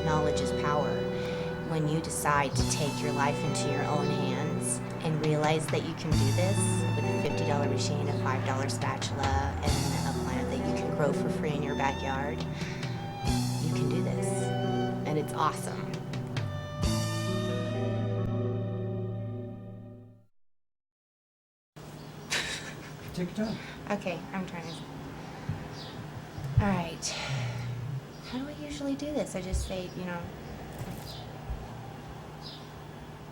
knowledge is power. When you decide to take your life into your own hands and realize that you can do this with a $50 machine, a $5 spatula, and a plant that you can grow for free in your backyard, you can do this. And it's awesome. Take your time. Okay, I'm trying to... All right. How do I usually do this? I just say,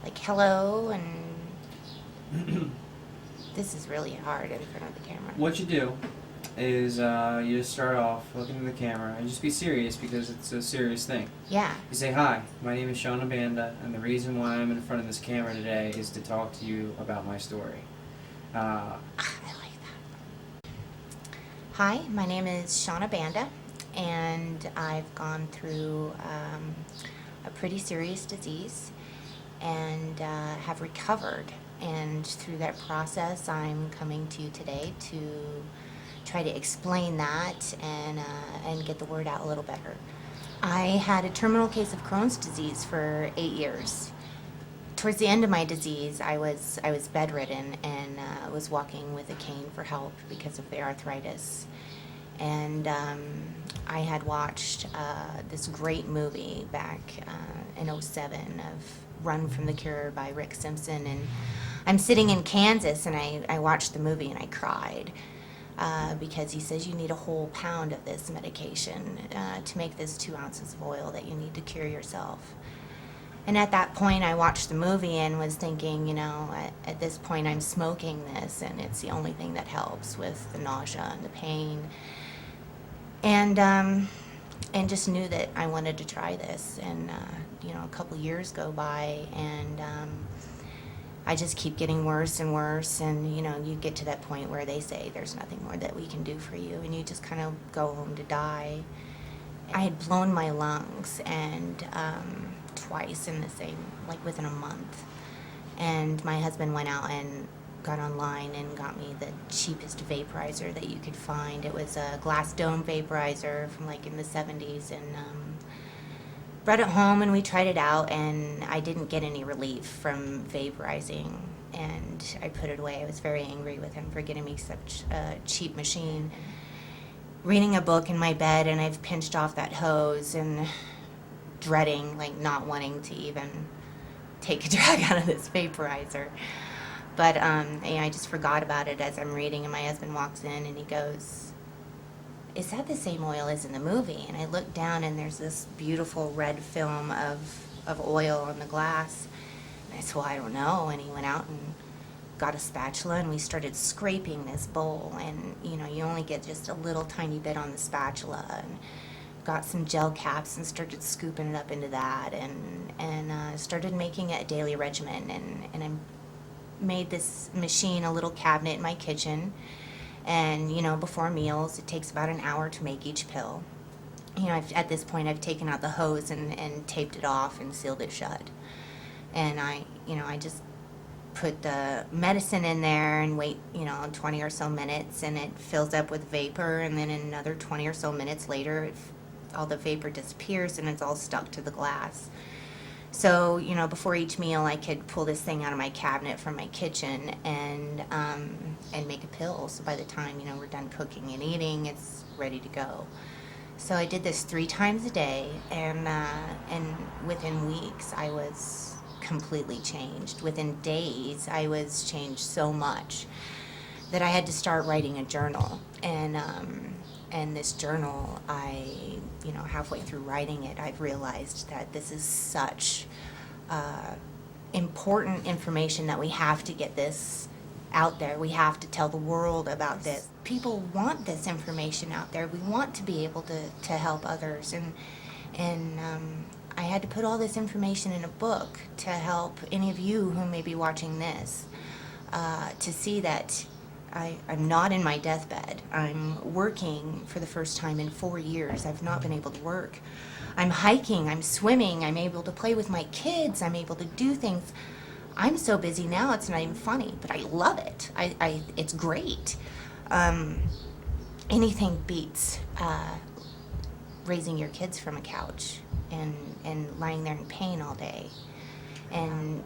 like hello, and this is really hard in front of the camera. What you do is you just start off looking in the camera and just be serious because it's a serious thing. Yeah. You say, hi, my name is Shona Banda, and the reason why I'm in front of this camera today is to talk to you about my story. I like that. Hi, my name is Shona Banda, and I've gone through a pretty serious disease and have recovered. And through that process, I'm coming to you today to try to explain that and get the word out a little better. I had a terminal case of Crohn's disease for 8 years. Towards the end of my disease, I was bedridden and was walking with a cane for help because of the arthritis. And I had watched this great movie back in '07 of Run from the Cure by Rick Simpson, and I'm sitting in Kansas and I watched the movie and I cried because he says you need a whole pound of this medication to make this 2 ounces of oil that you need to cure yourself. And at that point I watched the movie and was thinking, at this point I'm smoking this and it's the only thing that helps with the nausea and the pain. And just knew that I wanted to try this. And a couple years go by and I just keep getting worse and worse, and you get to that point where they say there's nothing more that we can do for you, and you just kind of go home to die. I had blown my lungs and twice in the same, like within a month. And my husband went out and got online and got me the cheapest vaporizer that you could find. It was a glass dome vaporizer from like in the 70s, and brought it home and we tried it out, and I didn't get any relief from vaporizing, and I put it away. I was very angry with him for getting me such a cheap machine. Reading a book in my bed, and I've pinched off that hose and dreading, like not wanting to even take a drag out of this vaporizer. But I just forgot about it as I'm reading, and my husband walks in and he goes, "Is that the same oil as in the movie?" And I look down and there's this beautiful red film of oil on the glass. And I said, "Well, I don't know." And he went out and got a spatula and we started scraping this bowl. And you only get just a little tiny bit on the spatula, and got some gel caps and started scooping it up into that, and started making it a daily regimen. And I made this machine a little cabinet in my kitchen. And before meals, it takes about an hour to make each pill. At this point I've taken out the hose and taped it off and sealed it shut. And I just put the medicine in there and wait 20 or so minutes, and it fills up with vapor, and then another 20 or so minutes later all the vapor disappears and it's all stuck to the glass. So, before each meal I could pull this thing out of my cabinet from my kitchen and make a pill. So by the time, we're done cooking and eating, it's ready to go. So I did this 3 times a day, and within weeks I was completely changed. Within days I was changed so much that I had to start writing a journal. And this journal, halfway through writing it, I've realized that this is such important information that we have to get this out there. We have to tell the world about this. People want this information out there. We want to be able to help others. And I had to put all this information in a book to help any of you who may be watching this to see that I'm not in my deathbed. I'm working for the first time in 4 years. I've not been able to work. I'm hiking, I'm swimming, I'm able to play with my kids, I'm able to do things. I'm so busy now it's not even funny, but I love it. It's great. Anything beats raising your kids from a couch and lying there in pain all day. And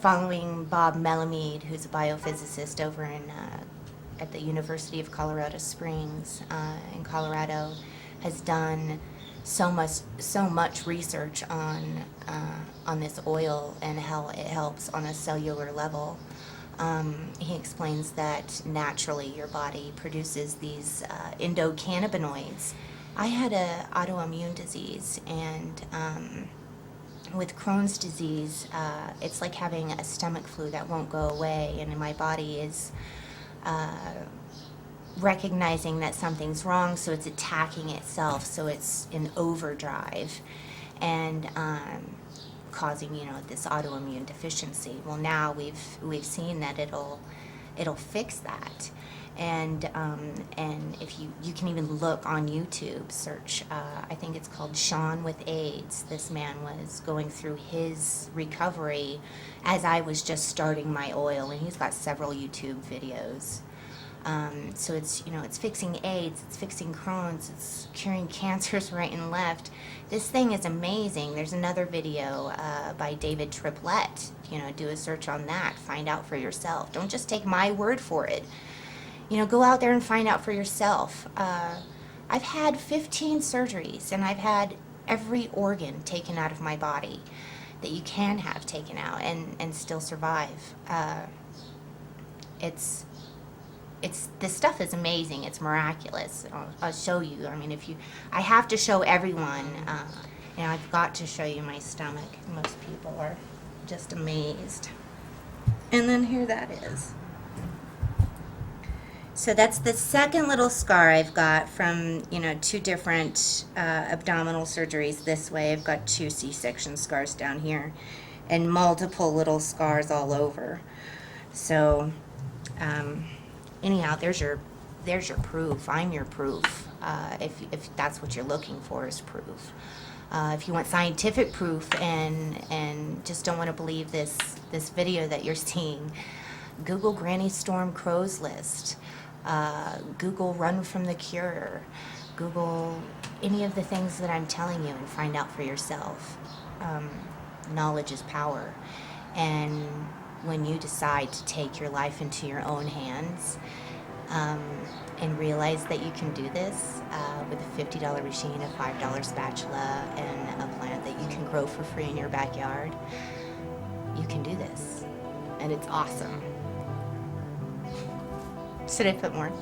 following Bob Melamede, who's a biophysicist over at the University of Colorado Springs in Colorado, has done so much research on this oil and how it helps on a cellular level. He explains that naturally your body produces these endocannabinoids. I had an autoimmune disease, and with Crohn's disease, it's like having a stomach flu that won't go away, and my body is recognizing that something's wrong, so it's attacking itself, so it's in overdrive, and causing, you know, this autoimmune deficiency. Well, now we've seen that it'll fix that. And if you can even look on YouTube, search, I think it's called Sean with AIDS. This man was going through his recovery as I was just starting my oil, and he's got several YouTube videos. So it's, you know, it's fixing AIDS, it's fixing Crohn's, it's curing cancers right and left. This thing is amazing. There's another video by David Triplett. You know, do a search on that, find out for yourself. Don't just take my word for it. You know, go out there and find out for yourself. I've had 15 surgeries, and I've had every organ taken out of my body that you can have taken out and still survive. This stuff is amazing. It's miraculous. I'll show you. I mean, I have to show everyone. You know, I've got to show you my stomach. Most people are just amazed. And then here that is. So that's the second little scar I've got from, you know, 2 different abdominal surgeries this way. I've got 2 C-section scars down here and multiple little scars all over. So, anyhow, there's your proof. I'm your proof. If that's what you're looking for, is proof. If you want scientific proof and just don't want to believe this video that you're seeing, Google Granny Storm Crow's List. Google Run from the Cure. Google any of the things that I'm telling you and find out for yourself. Knowledge is power. And when you decide to take your life into your own hands and realize that you can do this with a $50 machine, a $5 spatula, and a plant that you can grow for free in your backyard, you can do this. And it's awesome. Should I put more?